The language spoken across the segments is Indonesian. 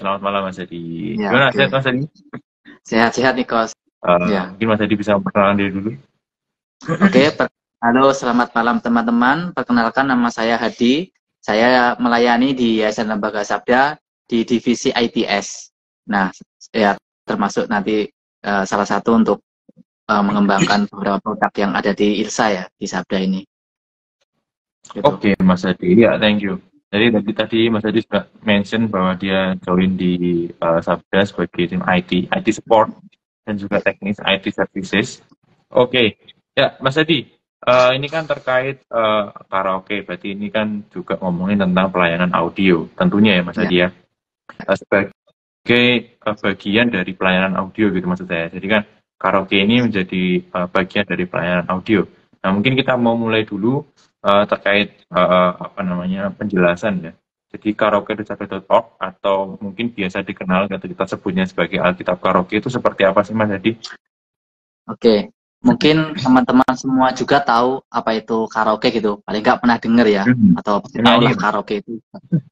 selamat malam Mas Adi. Ya, Gimana sehat oke. Mas Adi? Sehat-sehat nih, Kos. Ya, Mungkin Mas Adi bisa memperkenalkan diri dulu. oke. Halo, selamat malam teman-teman. Perkenalkan nama saya Hadi. Saya melayani di Yayasan Lembaga Sabda di divisi ITS. Nah, ya termasuk nanti salah satu untuk mengembangkan beberapa produk yang ada di IRSA ya, di Sabda ini. Gitu. Oke Mas Adi, ya thank you. Jadi tadi Mas Adi sudah mention bahwa dia join di Sabda sebagai tim IT support dan juga teknis IT services. Oke, ya Mas Adi, ini kan terkait karaoke, berarti ini kan juga ngomongin tentang pelayanan audio, tentunya ya Mas Ya, Adi ya. Sebagai bagian dari pelayanan audio gitu maksud saya. Jadi kan karaoke ini menjadi bagian dari pelayanan audio. Nah mungkin kita mau mulai dulu terkait apa namanya penjelasan ya. Jadi karaoke.cafe.org atau mungkin biasa dikenal atau kita sebutnya sebagai Alkitab Karaoke itu seperti apa sih Mas Hadi? oke. Mungkin teman-teman semua juga tahu apa itu karaoke gitu. Paling nggak pernah denger ya, atau pasti tahu Penyanyi lah Mas. karaoke itu.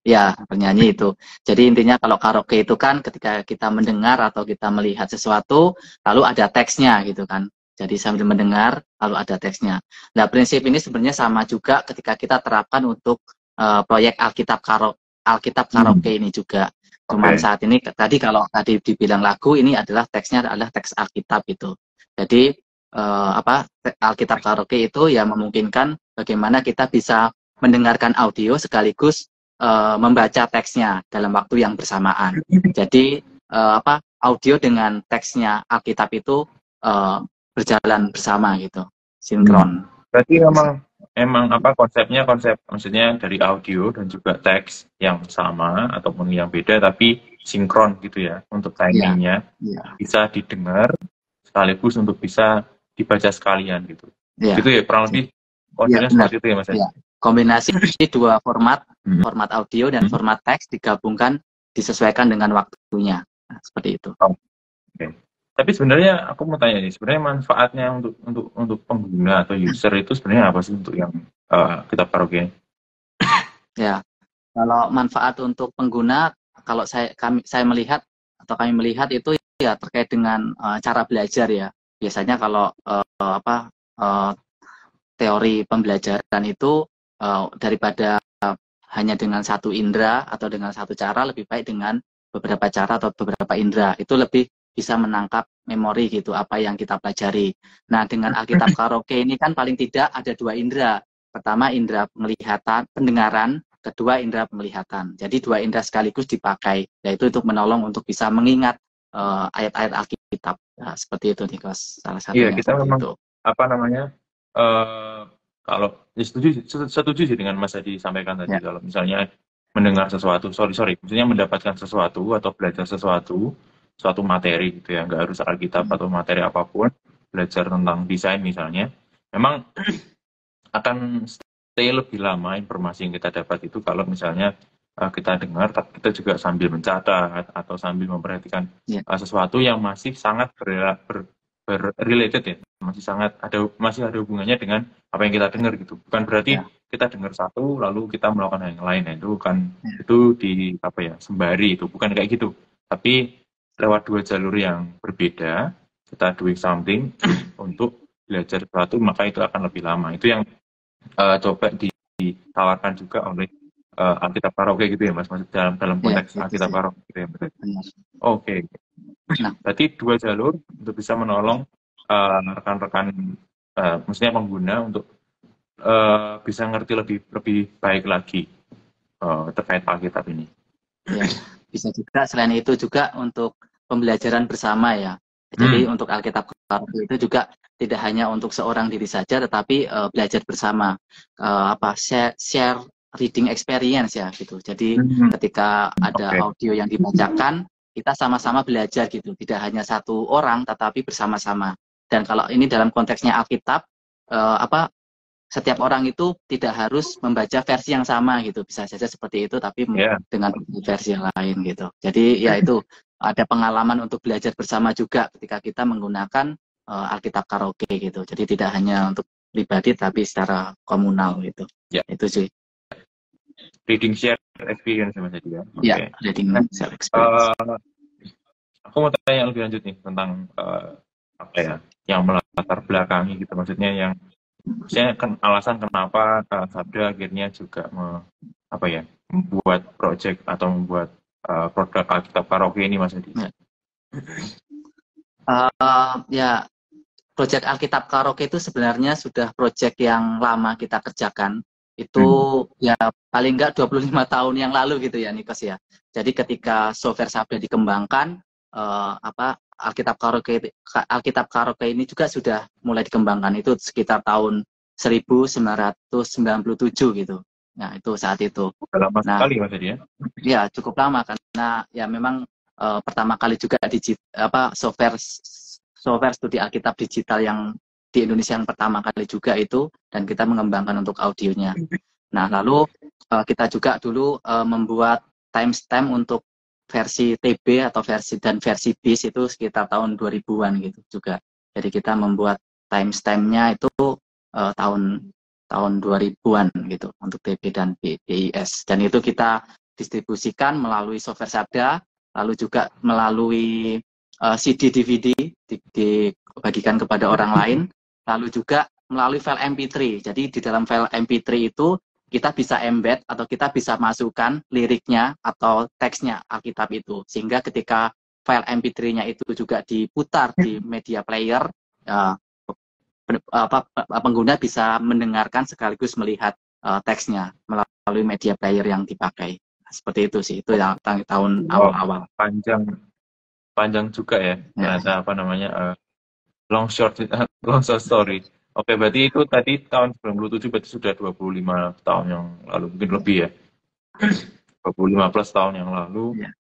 Ya, penyanyi itu. Jadi intinya kalau karaoke itu kan ketika kita mendengar atau kita melihat sesuatu, lalu ada teksnya gitu kan. Jadi sambil mendengar, lalu ada teksnya. Nah, prinsip ini sebenarnya sama juga ketika kita terapkan untuk proyek Alkitab Hmm, Karaoke ini juga. Cuman Oke. saat ini, tadi kalau tadi dibilang lagu, ini adalah teksnya adalah teks Alkitab itu. Jadi, Alkitab Karaoke itu ya memungkinkan bagaimana kita bisa mendengarkan audio sekaligus membaca teksnya dalam waktu yang bersamaan. Jadi audio dengan teksnya Alkitab itu uh, berjalan bersama gitu, Hmm. sinkron. Berarti Bisa. emang apa konsepnya konsep maksudnya dari audio dan juga teks yang sama ataupun yang beda tapi sinkron gitu ya untuk Iya, timingnya iya, bisa didengar sekaligus untuk bisa dibaca sekalian gitu. iya. Gitu ya kurang lebih Iya, konsepnya benar. seperti itu ya Mas Iya. Adi. Kombinasi dua format, Mhm. format audio dan format teks digabungkan disesuaikan dengan waktunya. Nah, seperti itu. Oh, oke. Tapi sebenarnya aku mau tanya nih, sebenarnya manfaatnya untuk pengguna atau user itu sebenarnya apa sih untuk yang kita karaoke? Ya, kalau manfaat untuk pengguna, kalau saya melihat atau kami melihat itu ya terkait dengan cara belajar ya. Biasanya kalau uh, teori pembelajaran itu daripada hanya dengan satu indera atau dengan satu cara, lebih baik dengan beberapa cara atau beberapa indera. Itu lebih bisa menangkap memori gitu apa yang kita pelajari. Nah, dengan Alkitab Karaoke ini kan paling tidak ada dua indera. Pertama indera penglihatan, pendengaran, kedua indera penglihatan. Jadi dua indera sekaligus dipakai, yaitu untuk menolong untuk bisa mengingat ayat-ayat Alkitab. Nah, seperti itu nih, Kos. Salah Iya, satunya kita seperti memang itu. apa namanya kalau ya setuju sih dengan Mas Adi sampaikan tadi Ya. kalau misalnya mendengar sesuatu, sorry, maksudnya mendapatkan sesuatu atau belajar sesuatu, suatu materi gitu ya, nggak harus Alkitab atau materi apapun, belajar tentang desain misalnya, memang akan stay lebih lama informasi yang kita dapat itu kalau misalnya kita dengar, tapi kita juga sambil mencatat atau sambil memperhatikan Ya. sesuatu yang masih sangat related ya, masih ada hubungannya dengan apa yang kita dengar gitu. Bukan berarti Ya. kita dengar satu lalu kita melakukan hal yang lain, ya, itu kan Ya. itu di apa ya sembari itu bukan kayak gitu. Tapi lewat dua jalur yang berbeda kita doing something untuk belajar sesuatu maka itu akan lebih lama. Itu yang coba ditawarkan juga oleh Alkitab Karaoke gitu ya Mas, maksud dalam Ya, konteks itu Alkitab sih. Karaoke gitu ya Mas. Benar. Oke, Nah, berarti dua jalur untuk bisa menolong rekan-rekan maksudnya pengguna untuk bisa ngerti lebih lebih baik lagi terkait Alkitab ini. ya. Bisa juga selain itu juga untuk pembelajaran bersama ya. Jadi Hmm, untuk Alkitab Karaoke itu juga tidak hanya untuk seorang diri saja, tetapi belajar bersama, share reading experience ya gitu. Jadi hmm, ketika ada oke. audio yang dibacakan, kita sama-sama belajar gitu. Tidak hanya satu orang, tetapi bersama-sama. Dan kalau ini dalam konteksnya Alkitab, eh, apa setiap orang itu tidak harus membaca versi yang sama gitu, bisa saja seperti itu tapi Ya, dengan versi yang lain gitu. Jadi ya itu ada pengalaman untuk belajar bersama juga ketika kita menggunakan Alkitab Karaoke gitu. Jadi tidak hanya untuk pribadi tapi secara komunal gitu. ya. Itu sih. Reading share experience Mas Adi ya. Ya, Oke. reading Nah, self experience. aku mau tanya lebih lanjut nih tentang apa ya, yang melatar belakangi gitu, maksudnya yang maksudnya kan alasan kenapa Sabda akhirnya juga apa ya, membuat project atau membuat produk Alkitab Karaoke ini Mas Adi. Ya. Ya, proyek Alkitab Karaoke itu sebenarnya sudah proyek yang lama kita kerjakan. Itu ya paling enggak 25 tahun yang lalu gitu ya Nikos ya. Jadi ketika software Sabda dikembangkan, Alkitab Karaoke ini juga sudah mulai dikembangkan. Itu sekitar tahun 1997 gitu. Nah, itu saat itu. Udah lama Nah, sekali Mas Adi ya. ya cukup lama karena ya memang pertama kali juga software studi Alkitab digital yang di Indonesia yang pertama kali juga itu, dan kita mengembangkan untuk audionya. Nah, lalu kita juga dulu membuat timestamp untuk versi TB atau versi BIS itu sekitar tahun 2000-an gitu juga. Jadi kita membuat timestampnya itu tahun 2000-an gitu untuk TB dan BIS. Dan itu kita distribusikan melalui software Sabda, lalu juga melalui CD DVD dibagikan kepada orang lain, lalu juga melalui file MP3. Jadi di dalam file MP3 itu kita bisa embed atau kita bisa masukkan liriknya atau teksnya Alkitab itu, sehingga ketika file MP3-nya itu juga diputar di media player, pengguna bisa mendengarkan sekaligus melihat teksnya melalui media player yang dipakai. Seperti itu sih, itu yang tahun awal-awal. Panjang juga ya, Ya. ternyata apa namanya, long short story. Oke, berarti itu tadi tahun 97, berarti sudah 25 tahun yang lalu, mungkin lebih ya. 25 plus tahun yang lalu, Ya.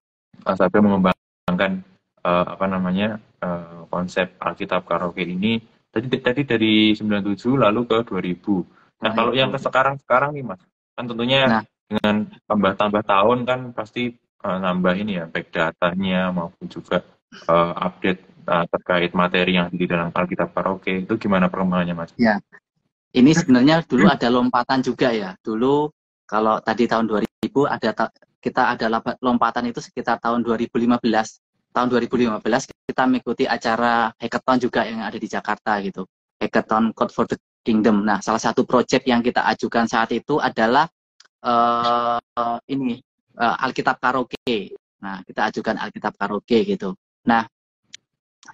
Sabda mengembangkan apa namanya, konsep Alkitab Karaoke ini. Tadi dari 97 lalu ke 2000. Nah, kalau yang ke sekarang nih Mas, kan tentunya dengan tambah tahun kan pasti nambah ini ya, baik datanya maupun juga update terkait materi yang di dalam Alkitab Karaoke. Itu gimana perkembangannya Mas? Ya, ini sebenarnya dulu ada lompatan juga ya. Dulu kalau tadi tahun 2000 kita ada lompatan itu sekitar tahun 2015. Tahun 2015 kita mengikuti acara hackathon juga yang ada di Jakarta gitu. Hackathon Code for the Kingdom. Nah, salah satu project yang kita ajukan saat itu adalah Alkitab Karaoke. Nah, kita ajukan Alkitab Karaoke gitu. Nah,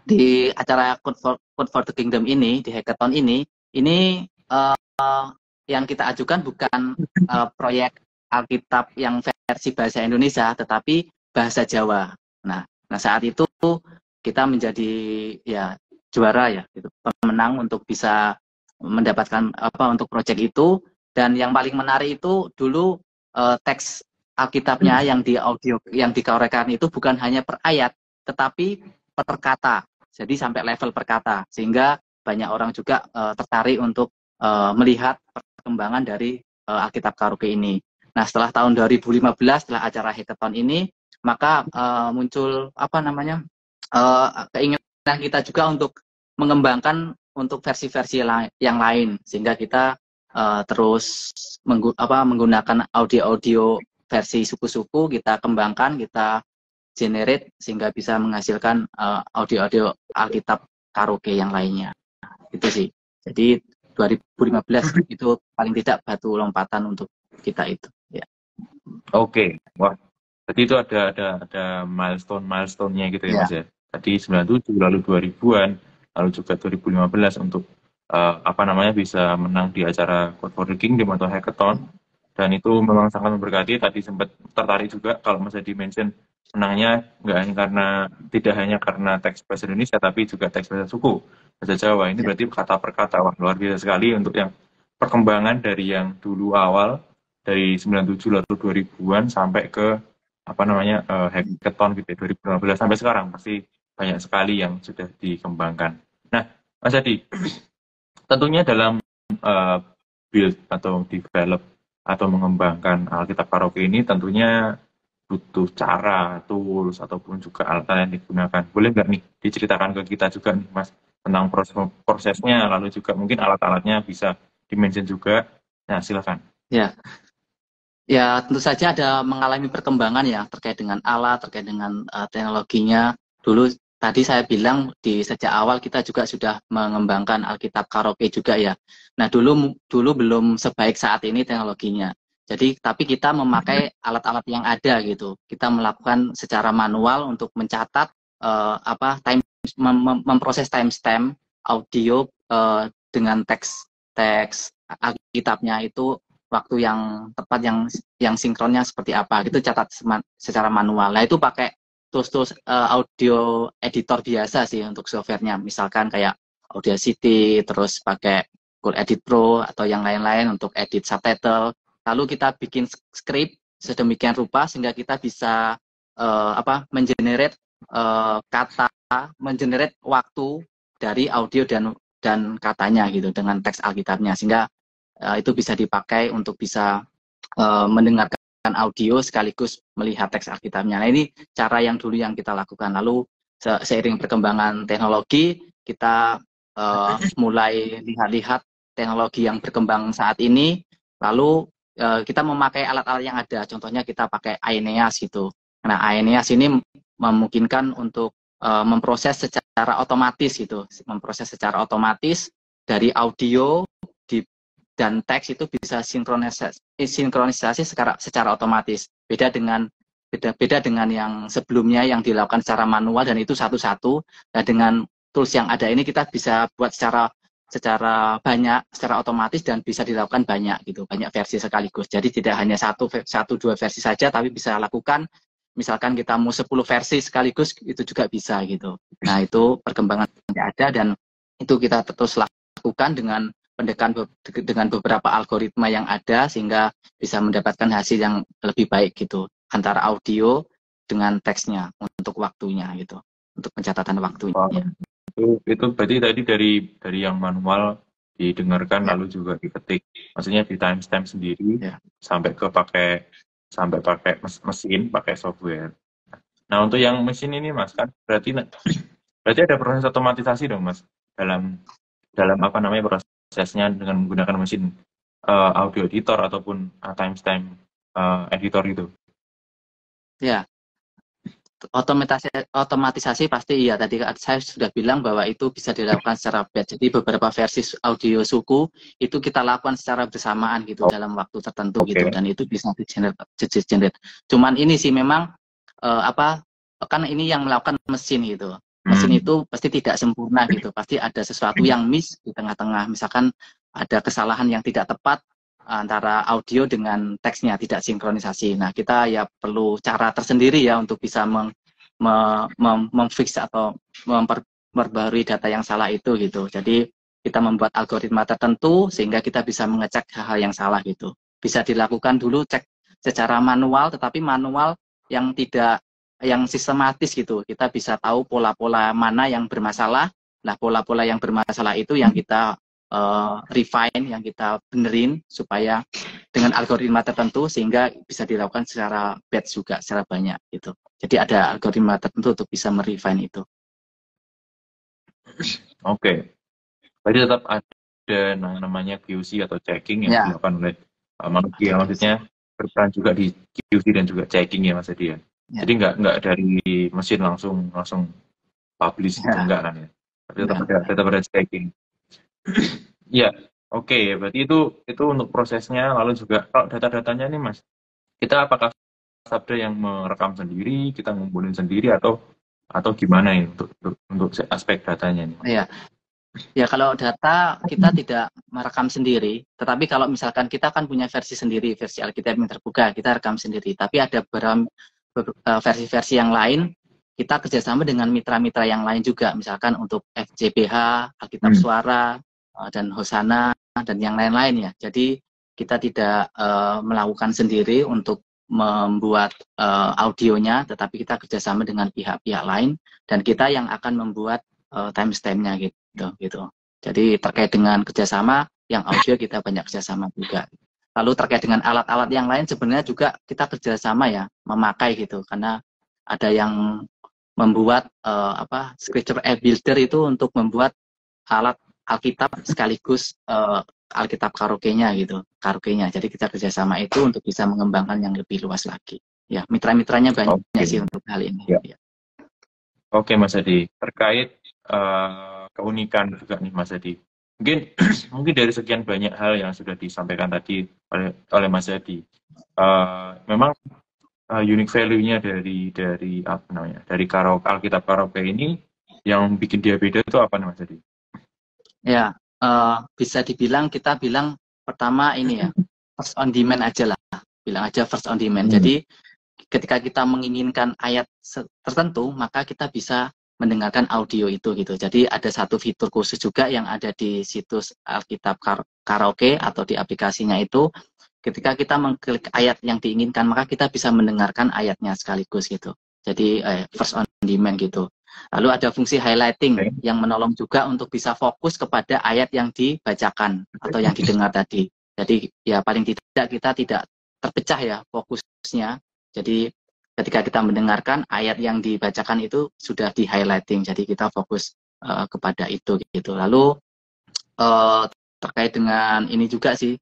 di acara Code for the Kingdom ini, di hackathon ini yang kita ajukan bukan proyek Alkitab yang versi bahasa Indonesia, tetapi bahasa Jawa. Nah saat itu kita menjadi ya juara ya, gitu, pemenang untuk bisa mendapatkan untuk proyek itu. Dan yang paling menarik itu dulu teks Alkitabnya yang di audio yang dikorekan itu bukan hanya per ayat, tetapi per kata. Jadi sampai level per kata, sehingga banyak orang juga tertarik untuk melihat perkembangan dari Alkitab Karaoke ini. Nah, setelah tahun 2015, setelah acara hackathon ini, maka muncul keinginan kita juga untuk mengembangkan untuk versi-versi yang lain, sehingga kita terus menggunakan audio-audio versi suku-suku, kita kembangkan, kita generate sehingga bisa menghasilkan audio-audio Alkitab Karaoke yang lainnya. Itu sih. Jadi 2015 itu paling tidak batu lompatan untuk kita itu. Ya. Oke, wah, jadi itu ada milestone-nya gitu ya Mas ya. Tadi 97, lalu 2000-an, lalu juga 2015 untuk apa namanya bisa menang di acara Code for the Kingdom atau hackathon. Dan itu memang sangat memberkati. Tadi sempat tertarik juga kalau Mas Adi mention menangnya tidak hanya karena teks bahasa Indonesia, tapi juga teks bahasa suku, bahasa Jawa. Ini berarti kata per kata, wah luar biasa sekali untuk yang perkembangan dari yang dulu awal, dari 97 lalu 2000-an sampai ke apa namanya hackathon gitu 2015 sampai sekarang, pasti banyak sekali yang sudah dikembangkan. Nah, Mas Adi, tentunya dalam build atau develop atau mengembangkan Alkitab Karaoke ini tentunya butuh cara, tools, ataupun juga alat yang digunakan. Boleh nggak nih diceritakan ke kita juga nih Mas tentang prosesnya, lalu juga mungkin alat-alatnya bisa dimention juga. Nah, silakan. Ya, Ya, tentu saja ada mengalami perkembangan ya terkait dengan alat, terkait dengan teknologinya. Dulu tadi saya bilang di sejak awal kita juga sudah mengembangkan Alkitab Karaoke juga ya. Nah, dulu dulu belum sebaik saat ini teknologinya. Jadi, tapi kita memakai alat-alat yang ada gitu. Kita melakukan secara manual untuk mencatat memproses timestamp audio dengan teks Alkitabnya itu waktu yang tepat yang sinkronnya seperti apa gitu catat secara manual. Nah itu pakai tools-tools audio editor biasa sih untuk softwarenya, misalkan kayak Audacity, terus pakai Cool Edit Pro atau yang lain-lain untuk edit subtitle. Lalu kita bikin script sedemikian rupa sehingga kita bisa mengenerate kata, mengenerate waktu dari audio dan katanya gitu dengan teks Alkitabnya, sehingga itu bisa dipakai untuk bisa mendengarkan audio sekaligus melihat teks Alkitabnya. Nah ini cara yang dulu yang kita lakukan. Lalu seiring perkembangan teknologi kita mulai lihat-lihat teknologi yang berkembang saat ini. Lalu kita memakai alat-alat yang ada. Contohnya kita pakai Aeneas gitu. Nah Aeneas ini memungkinkan untuk memproses secara otomatis gitu, memproses secara otomatis dari audio dan teks itu bisa sinkronisasi secara otomatis. Beda dengan yang sebelumnya yang dilakukan secara manual dan itu satu-satu. Nah, dengan tools yang ada ini kita bisa buat secara banyak, secara otomatis dan bisa dilakukan banyak gitu, banyak versi sekaligus. Jadi tidak hanya satu dua versi saja, tapi bisa lakukan misalkan kita mau 10 versi sekaligus itu juga bisa gitu. Nah, itu perkembangan yang ada dan itu kita terus lakukan dengan beberapa algoritma yang ada sehingga bisa mendapatkan hasil yang lebih baik gitu antara audio dengan teksnya untuk waktunya gitu, untuk pencatatan waktunya. Itu berarti tadi dari yang manual didengarkan Ya. lalu juga diketik, maksudnya di timestamp sendiri Ya. sampai pakai mesin, pakai software. Nah untuk yang mesin ini Mas kan berarti ada proses otomatisasi dong Mas dalam apa namanya prosesnya dengan menggunakan mesin audio editor ataupun timestamp editor itu. Ya, otomatisasi pasti iya. Tadi saya sudah bilang bahwa itu bisa dilakukan secara batch. Jadi beberapa versi audio suku itu kita lakukan secara bersamaan gitu dalam waktu tertentu gitu, dan itu bisa di-generate. Cuman ini sih memang kan ini yang melakukan mesin gitu. Mesin itu pasti tidak sempurna gitu. Pasti ada sesuatu yang miss di tengah-tengah. Misalkan ada kesalahan yang tidak tepat antara audio dengan teksnya tidak sinkronisasi. Nah, kita ya perlu cara tersendiri ya untuk bisa memfix atau memperbarui data yang salah itu gitu. Jadi kita membuat algoritma tertentu sehingga kita bisa mengecek hal-hal yang salah gitu. Bisa dilakukan dulu cek secara manual, tetapi manual yang tidak yang sistematis gitu. Kita bisa tahu pola-pola mana yang bermasalah. Nah, pola-pola yang bermasalah itu yang kita refine, yang kita benerin supaya dengan algoritma tertentu sehingga bisa dilakukan secara batch juga, secara banyak gitu. Jadi ada algoritma tertentu untuk bisa merefine itu. Oke. Berarti tetap ada namanya QC atau checking yang dilakukan oleh manusia. Maksudnya berperan juga di QC dan juga checking ya Mas Edi ya. Jadi nggak dari mesin langsung publish gitu enggak kan ya. Tapi tetap ada checking. Ya, oke. Berarti itu untuk prosesnya. Lalu juga kalau data-datanya nih Mas, kita apakah sabda yang merekam sendiri, kita ngumpulin sendiri atau gimana ini untuk aspek datanya nih? Iya. Ya kalau data kita tidak merekam sendiri, tetapi kalau misalkan kita kan punya versi sendiri, versi Alkitab yang terbuka, kita rekam sendiri. Tapi ada versi-versi yang lain, kita kerjasama dengan mitra-mitra yang lain juga, misalkan untuk FJBH, Alkitab Suara, dan Hosana, dan yang lain-lain ya. Jadi kita tidak melakukan sendiri untuk membuat audionya, tetapi kita kerjasama dengan pihak-pihak lain, dan kita yang akan membuat timestamp-nya gitu. Jadi terkait dengan kerjasama, yang audio kita banyak kerjasama juga. Lalu terkait dengan alat-alat yang lain sebenarnya juga kita kerjasama ya, memakai gitu, karena ada yang membuat scripture builder itu untuk membuat alat Alkitab sekaligus Alkitab karaoke-nya gitu, karaoke-nya. Jadi kita kerjasama itu untuk bisa mengembangkan yang lebih luas lagi. Ya, mitra-mitranya banyak sih untuk hal ini. Ya. Ya. Oke Mas Adi, terkait keunikan juga nih Mas Adi. Mungkin dari sekian banyak hal yang sudah disampaikan tadi oleh Mas Adi, memang unique value-nya dari apa namanya, dari Alkitab karaoke ini yang bikin dia beda itu apa nih Mas Adi? Ya, bisa dibilang kita bilang pertama ini ya, first on demand aja lah, bilang aja first on demand. Jadi ketika kita menginginkan ayat tertentu, maka kita bisa mendengarkan audio itu gitu. Jadi ada satu fitur khusus juga yang ada di situs Alkitab Karaoke atau di aplikasinya itu. Ketika kita mengklik ayat yang diinginkan, maka kita bisa mendengarkan ayatnya sekaligus gitu. Jadi first on demand gitu. Lalu ada fungsi highlighting yang menolong juga untuk bisa fokus kepada ayat yang dibacakan atau yang didengar tadi. Jadi ya paling tidak kita tidak terpecah ya fokusnya. Jadi ketika kita mendengarkan ayat yang dibacakan itu sudah di highlighting. Jadi kita fokus kepada itu gitu. Lalu terkait dengan ini juga sih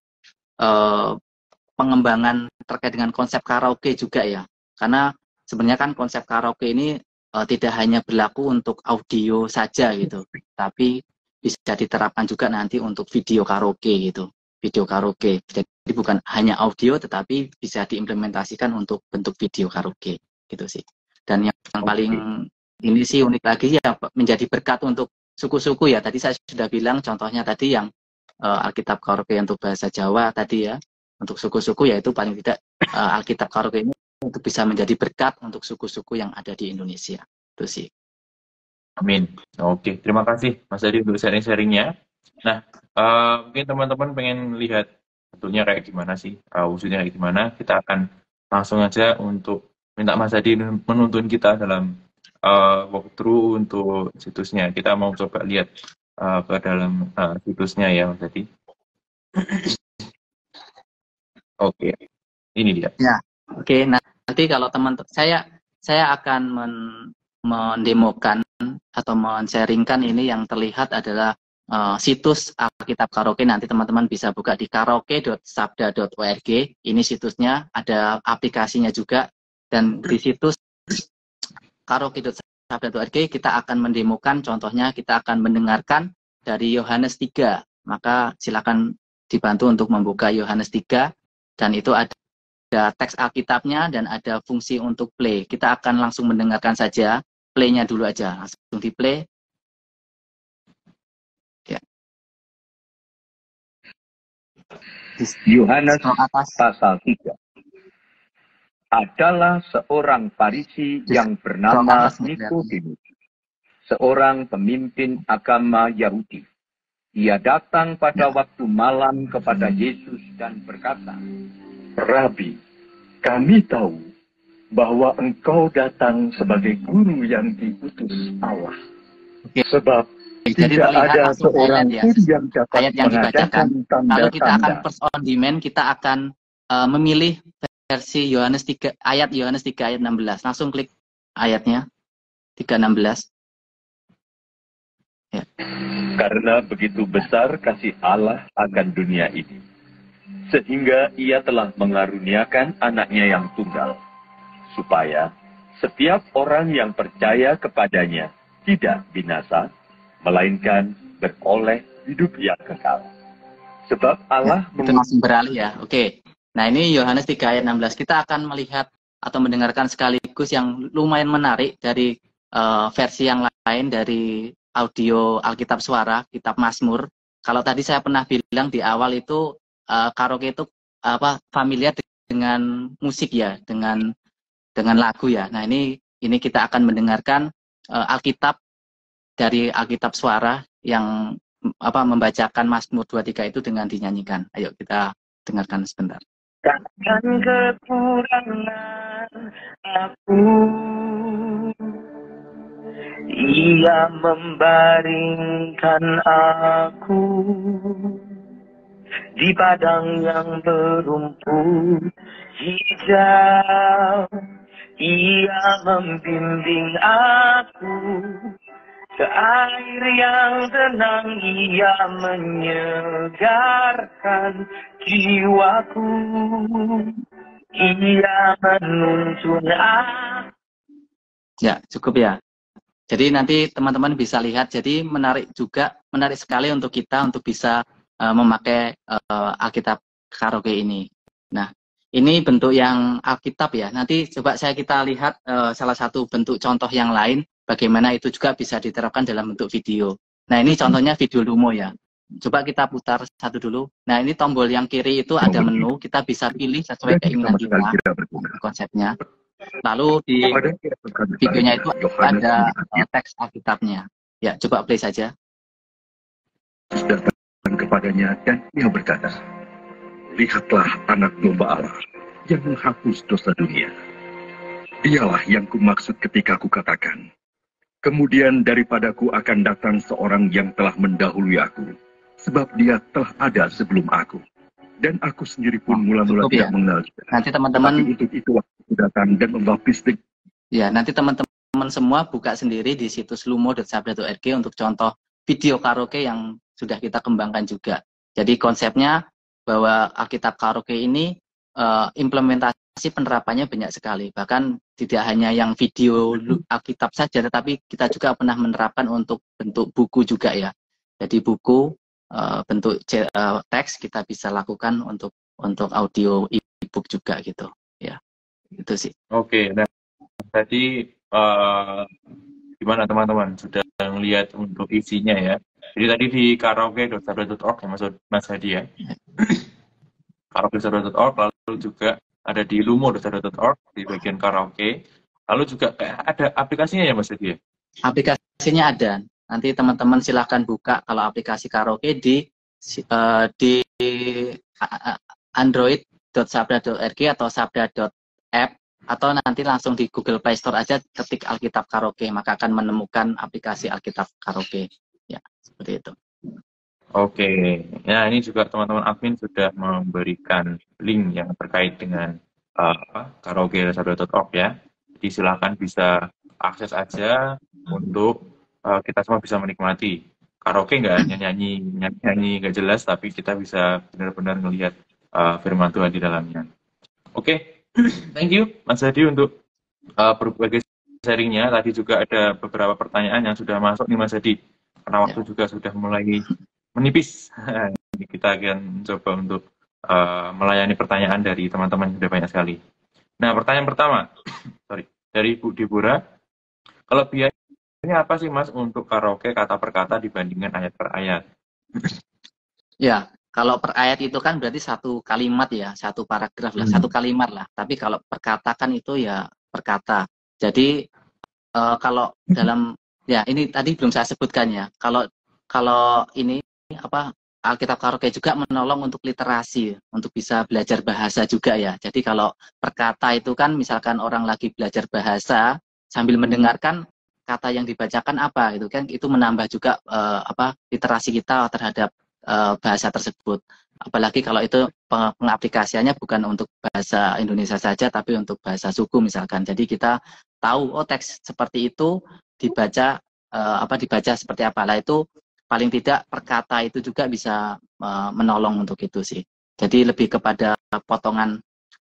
pengembangan terkait dengan konsep karaoke juga ya. Karena sebenarnya kan konsep karaoke ini tidak hanya berlaku untuk audio saja gitu, tapi bisa diterapkan juga nanti untuk video karaoke gitu. Video karaoke. Jadi bukan hanya audio tetapi bisa diimplementasikan untuk bentuk video karaoke gitu sih. Dan yang paling ini sih unik lagi ya menjadi berkat untuk suku-suku ya. Tadi saya sudah bilang contohnya tadi yang Alkitab karaoke untuk bahasa Jawa tadi ya. Untuk suku-suku yaitu paling tidak Alkitab karaoke ini untuk bisa menjadi berkat untuk suku-suku yang ada di Indonesia. Itu sih. Amin. Oke, terima kasih Mas Adi untuk sharing-sharingnya. Nah, mungkin teman-teman pengen lihat bentuknya kayak gimana sih, wujudnya kayak gimana, kita akan langsung aja untuk minta Mas Adi menuntun kita dalam walkthrough untuk situsnya. Kita mau coba lihat ke dalam situsnya ya Mas Adi. Oke, ini dia. Ya, oke. Nanti kalau teman-teman saya akan mendemokan atau men-sharingkan ini yang terlihat adalah situs Alkitab Karaoke. Nanti teman-teman bisa buka di karaoke.sabda.org. Ini situsnya, ada aplikasinya juga. Dan di situs karaoke.sabda.org kita akan mendemokan, contohnya kita akan mendengarkan dari Yohanes 3. Maka silakan dibantu untuk membuka Yohanes 3 dan itu ada teks Alkitabnya dan ada fungsi untuk play. Kita akan langsung mendengarkan saja, play-nya dulu aja, langsung di play. Ya. Yohanes pasal 3. Adalah seorang Farisi yang bernama Nikodemus, seorang pemimpin agama Yahudi. Ia datang pada waktu malam kepada Yesus dan berkata, "Rabi, kami tahu bahwa engkau datang sebagai guru yang diutus Allah. Sebab jadi tidak ada seorang ya, pun yang dapat ayat yang dibacakan. Kalau kita akan tanda-tanda." first on demand, kita akan memilih versi Yohanes 3 ayat 16. Langsung klik ayatnya 3:16. Ya. Karena begitu besar kasih Allah akan dunia ini, sehingga ia telah mengaruniakan anaknya yang tunggal, supaya setiap orang yang percaya kepadanya tidak binasa, melainkan beroleh hidup yang kekal. Sebab Allah itu langsung beralih ya. Oke. Nah ini Yohanes 3 ayat 16. Kita akan melihat atau mendengarkan sekaligus yang lumayan menarik dari versi yang lain dari audio Alkitab Suara, Kitab Mazmur. Kalau tadi saya pernah bilang di awal itu karaoke itu familiar dengan musik ya, dengan lagu ya. Nah ini kita akan mendengarkan Alkitab dari Alkitab Suara yang membacakan Mazmur 23 itu dengan dinyanyikan. Ayo kita dengarkan sebentar. Takkan kekurangan aku, Ia membaringkan aku di padang yang berumput hijau. Ia membimbing aku ke air yang tenang ia menyegarkan jiwaku. Ia menuntun aku. Ya, cukup ya. Jadi nanti teman-teman bisa lihat, jadi menarik sekali untuk kita untuk bisa memakai Alkitab Karaoke ini. Nah, ini bentuk yang Alkitab ya. Nanti coba kita lihat salah satu bentuk contoh yang lain, bagaimana itu juga bisa diterapkan dalam bentuk video. Nah, ini contohnya video Lumo ya. Coba kita putar satu dulu. Nah, ini tombol yang kiri itu ada menu, kita bisa pilih sesuai keinginan kita, konsepnya. Lalu di videonya itu ada teks Alkitabnya. Ya, coba play saja. Datang kepadanya dan ia berkata, lihatlah anak domba Allah yang menghapus dosa dunia. Dialah yang kumaksud ketika kukatakan, kemudian daripadaku akan datang seorang yang telah mendahului aku, sebab dia telah ada sebelum aku. Dan aku sendiri pun mula-mula tidak mengenal dia. Nanti teman-teman untuk itu aku datang dan membaptis. Ya, nanti teman-teman semua buka sendiri di situs lumo.sabda.org untuk contoh video karaoke yang sudah kita kembangkan juga. Jadi konsepnya bahwa Alkitab Karaoke ini implementasi penerapannya banyak sekali. Bahkan tidak hanya yang video Alkitab saja, tetapi kita juga pernah menerapkan untuk bentuk buku juga ya. Jadi buku bentuk teks kita bisa lakukan untuk audio e-book juga gitu ya. Itu sih. Oke, nah tadi gimana teman-teman sudah melihat untuk isinya ya. Jadi tadi di karaoke.sabda.org ya Mas Hadi ya. karaoke.sabda.org, lalu juga ada di lumo.sabda.org di bagian karaoke. Lalu juga ada aplikasinya ya Mas Hadi ya? Aplikasinya ada. Nanti teman-teman silahkan buka kalau aplikasi karaoke di android.sabda.org atau sabda.app, atau nanti langsung di Google Play Store aja ketik Alkitab Karaoke, maka akan menemukan aplikasi Alkitab Karaoke. Ya, seperti itu. Oke, ya ini juga teman-teman admin sudah memberikan link yang terkait dengan karaoke.sabda.org ya. Jadi silakan bisa akses aja untuk kita semua bisa menikmati karaoke, nggak hanya nyanyi nggak jelas, tapi kita bisa benar-benar melihat firman Tuhan di dalamnya. Oke, thank you Mas Hadi untuk berbagi sharingnya. Tadi juga ada beberapa pertanyaan yang sudah masuk nih Mas Hadi, karena waktu juga sudah mulai menipis. Kita akan coba untuk melayani pertanyaan dari teman-teman, sudah banyak sekali. Nah, pertanyaan pertama dari Bu Deborah, kalau biaya ini apa sih Mas untuk karaoke kata per kata dibandingkan ayat per ayat? Ya, kalau per ayat itu kan berarti satu kalimat ya, satu paragraf lah, satu kalimat lah. Tapi kalau per kata kan itu ya per kata. Jadi kalau dalam, ya ini tadi belum saya sebutkan ya. Kalau ini apa, Alkitab Karaoke juga menolong untuk literasi, untuk bisa belajar bahasa juga ya. Jadi kalau per kata itu kan misalkan orang lagi belajar bahasa sambil mendengarkan kata yang dibacakan apa gitu kan, itu menambah juga literasi kita terhadap bahasa tersebut. Apalagi kalau itu pengaplikasiannya bukan untuk bahasa Indonesia saja, tapi untuk bahasa suku misalkan. Jadi kita tahu teks seperti itu dibaca dibaca seperti apa. Lah itu paling tidak per kata itu juga bisa menolong untuk itu sih. Jadi lebih kepada potongan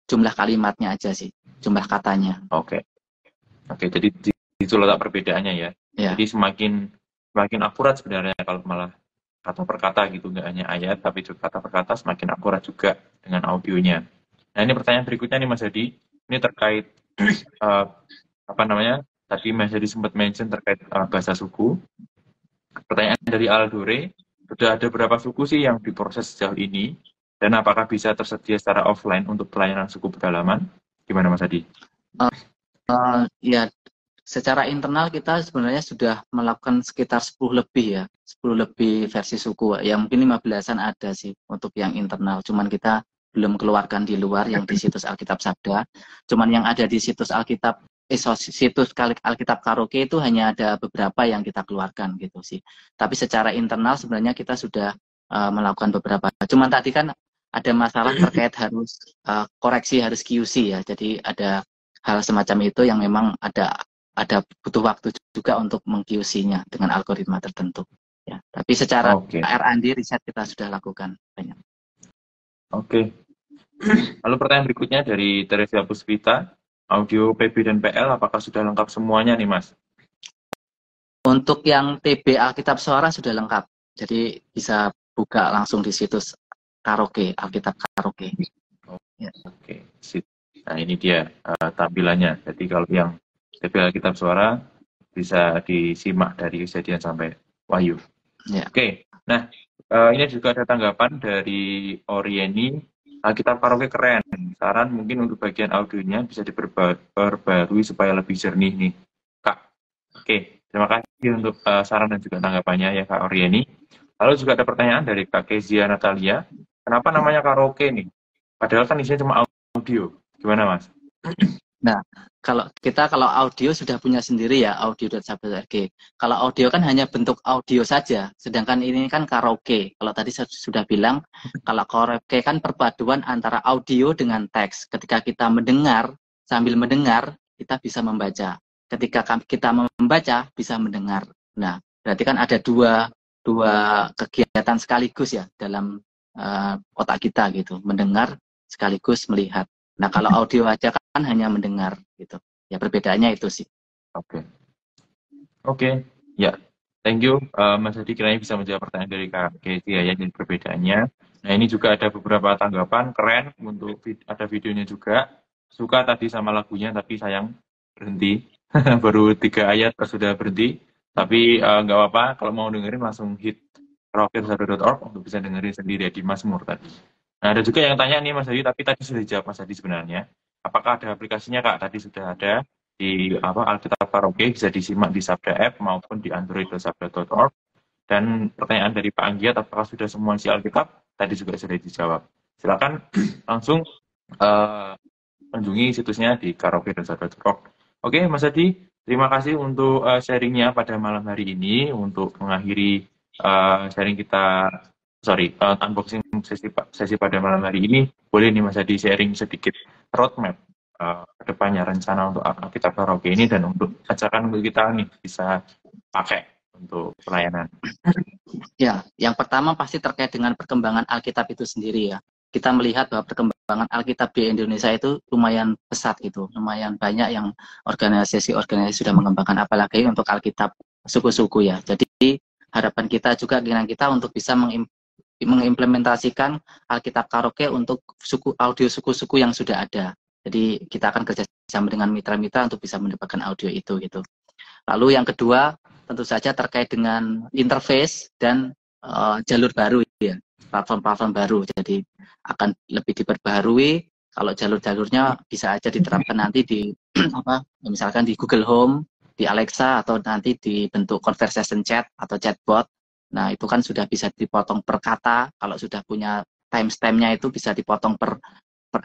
jumlah kalimatnya aja sih, jumlah katanya. Oke, jadi itu letak perbedaannya ya. Jadi semakin akurat sebenarnya kalau malah kata per kata gitu, nggak hanya ayat tapi juga kata per kata semakin akurat juga dengan audionya. Nah, ini pertanyaan berikutnya nih Mas Hadi, ini terkait tadi Mas Hadi sempat mention terkait bahasa suku. Pertanyaan dari Aldore, sudah ada berapa suku sih yang diproses sejauh ini, dan apakah bisa tersedia secara offline untuk pelayanan suku pedalaman? Gimana Mas Hadi? Ya, secara internal kita sebenarnya sudah melakukan sekitar 10 lebih ya, 10 lebih versi suku. Ya mungkin 15-an ada sih untuk yang internal. Cuman kita belum keluarkan di luar yang di situs Alkitab Sabda. Cuman yang ada di situs situs Alkitab Karaoke itu hanya ada beberapa yang kita keluarkan gitu sih. Tapi secara internal sebenarnya kita sudah melakukan beberapa. Cuman tadi kan ada masalah terkait harus koreksi, harus QC ya. Jadi ada hal semacam itu yang memang ada ada butuh waktu juga untuk meng-QC-nya dengan algoritma tertentu. Ya, tapi secara Oke. R&D riset kita sudah lakukan banyak. Oke. Lalu pertanyaan berikutnya dari Teresia Puspita, audio PB dan PL apakah sudah lengkap semuanya nih Mas? Untuk yang TB Alkitab Suara sudah lengkap, jadi bisa buka langsung di situs Karaoke, Alkitab Karaoke. Ya. Oke, sip. Nah ini dia tampilannya. Jadi kalau yang TB Alkitab Suara bisa disimak dari Kejadian sampai Wahyu. Ya. Oke, nah ini juga ada tanggapan dari Orieni. Alkitab Karaoke keren. Saran mungkin untuk bagian audionya bisa diperbarui supaya lebih jernih nih, Kak. Oke, terima kasih untuk saran dan juga tanggapannya ya Kak Orieni. Lalu juga ada pertanyaan dari Kak Kezia Natalia. Kenapa namanya karaoke nih? Padahal kan isinya cuma audio. Gimana Mas? Nah, kalau audio sudah punya sendiri ya, audio.sabda.org. Kalau audio kan hanya bentuk audio saja, sedangkan ini kan karaoke. Kalau tadi saya sudah bilang, kalau karaoke kan perpaduan antara audio dengan teks. Ketika kita mendengar, sambil mendengar, kita bisa membaca. Ketika kita membaca, bisa mendengar. Nah, berarti kan ada dua kegiatan sekaligus ya dalam otak kita gitu, mendengar sekaligus melihat. Nah, kalau audio aja kan hanya mendengar gitu. Ya perbedaannya itu sih. Oke. Ya. Thank you Mas Hadi, kiranya bisa menjawab pertanyaan dari Kak Kezia ya, jadi perbedaannya. Nah, ini juga ada beberapa tanggapan keren untuk ada videonya juga. Suka tadi sama lagunya tapi sayang berhenti. Baru 3 ayat sudah berhenti. Tapi nggak apa-apa, kalau mau dengerin langsung hit karaoke.org untuk bisa dengerin sendiri di Mazmur tadi. Nah, ada juga yang tanya nih Mas Hadi, tapi tadi sudah dijawab Mas Hadi sebenarnya. Apakah ada aplikasinya Kak? Tadi sudah ada di Alkitab Karaoke, bisa disimak di Sabda App maupun di android.sabda.org. Dan pertanyaan dari Pak Anggiat, apakah sudah semua isi Alkitab? Tadi juga sudah dijawab. Silakan langsung kunjungi situsnya di karaoke.sabda.org. Oke, Mas Hadi, terima kasih untuk sharingnya pada malam hari ini untuk mengakhiri sharing kita. Unboxing sesi pada malam hari ini. Boleh nih Mas Hadi sharing sedikit roadmap ke depannya, rencana untuk Alkitab Karaoke ini dan untuk ajakan untuk kita nih bisa pakai untuk pelayanan. Ya, yang pertama pasti terkait dengan perkembangan Alkitab itu sendiri ya. Kita melihat bahwa perkembangan Alkitab di Indonesia itu lumayan pesat gitu, lumayan banyak yang organisasi-organisasi sudah mengembangkan, apalagi untuk Alkitab suku-suku ya. Jadi harapan kita juga keinginan kita untuk bisa mengimplementasikan Alkitab Karaoke untuk audio suku-suku yang sudah ada. Jadi kita akan kerjasama dengan mitra-mitra untuk bisa mendapatkan audio itu gitu. Lalu yang kedua tentu saja terkait dengan interface dan jalur baru ya, platform-platform baru. Jadi akan lebih diperbaharui. Kalau jalur-jalurnya bisa aja diterapkan nanti di misalkan di Google Home, di Alexa, atau nanti dibentuk conversation chat atau chatbot. Nah, itu kan sudah bisa dipotong per kata. Kalau sudah punya timestamp-nya itu bisa dipotong per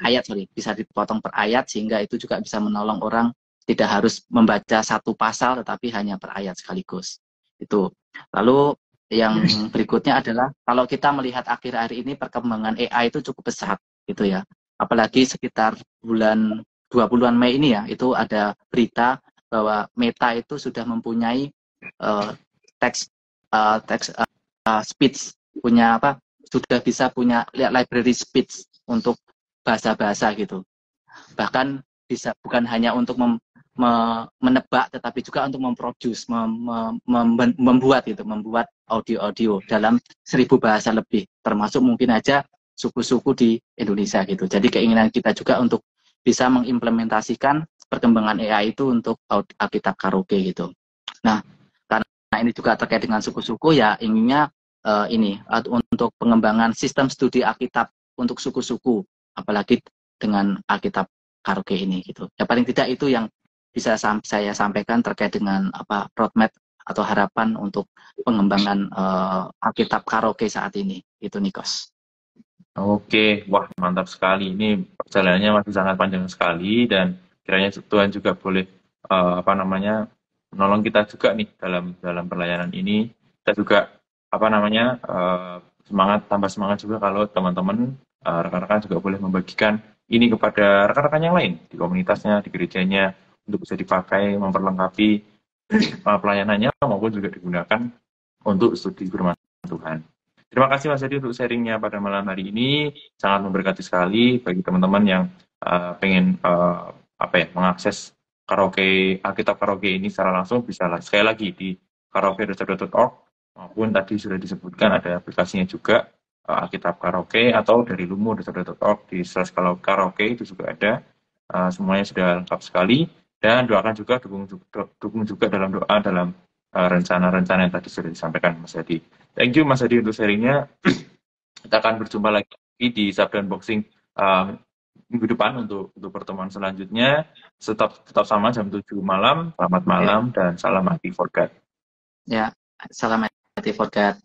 ayat, bisa dipotong per ayat, sehingga itu juga bisa menolong orang tidak harus membaca satu pasal, tetapi hanya per ayat sekaligus. Itu. Lalu yang berikutnya adalah kalau kita melihat akhir-akhir ini perkembangan AI itu cukup pesat, gitu ya. Apalagi sekitar bulan 20-an Mei ini ya, itu ada berita bahwa Meta itu sudah mempunyai teks speech, punya sudah bisa punya library speech untuk bahasa-bahasa gitu. Bahkan bisa bukan hanya untuk menebak, tetapi juga untuk memproduce, membuat audio-audio dalam 1000 bahasa lebih, termasuk mungkin aja suku-suku di Indonesia gitu. Jadi keinginan kita juga untuk bisa mengimplementasikan perkembangan AI itu untuk Alkitab Karaoke gitu. Nah, karena ini juga terkait dengan suku-suku ya, inginnya untuk pengembangan sistem studi Alkitab untuk suku-suku, apalagi dengan Alkitab Karaoke ini gitu. Ya paling tidak itu yang bisa saya sampaikan terkait dengan roadmap atau harapan untuk pengembangan Alkitab Karaoke saat ini. Itu Nikos. Oke, wah mantap sekali. Ini perjalanannya masih sangat panjang sekali dan kiranya Tuhan juga boleh menolong kita juga nih dalam pelayanan ini. Kita juga tambah semangat juga kalau teman-teman rekan-rekan juga boleh membagikan ini kepada rekan-rekan yang lain di komunitasnya, di gerejanya, untuk bisa dipakai memperlengkapi pelayanannya maupun juga digunakan untuk studi firman Tuhan. Terima kasih Mas Adi untuk sharingnya pada malam hari ini, sangat memberkati sekali bagi teman-teman yang pengen mengakses karaoke Alkitab Karaoke ini secara langsung, bisa sekali lagi di karaoke.org, maupun tadi sudah disebutkan ada aplikasinya juga Alkitab Karaoke, atau dari lumu.org di /karaoke itu juga ada. Semuanya sudah lengkap sekali, dan doakan juga, dukung juga dalam doa dalam rencana-rencana yang tadi sudah disampaikan Mas Adi. Thank you Mas Adi untuk sharingnya. Kita akan berjumpa lagi di Sabda Unboxing minggu depan untuk pertemuan selanjutnya. Tetap sama jam 7 malam. Selamat malam dan salam IT for God. Ya, salam IT for God.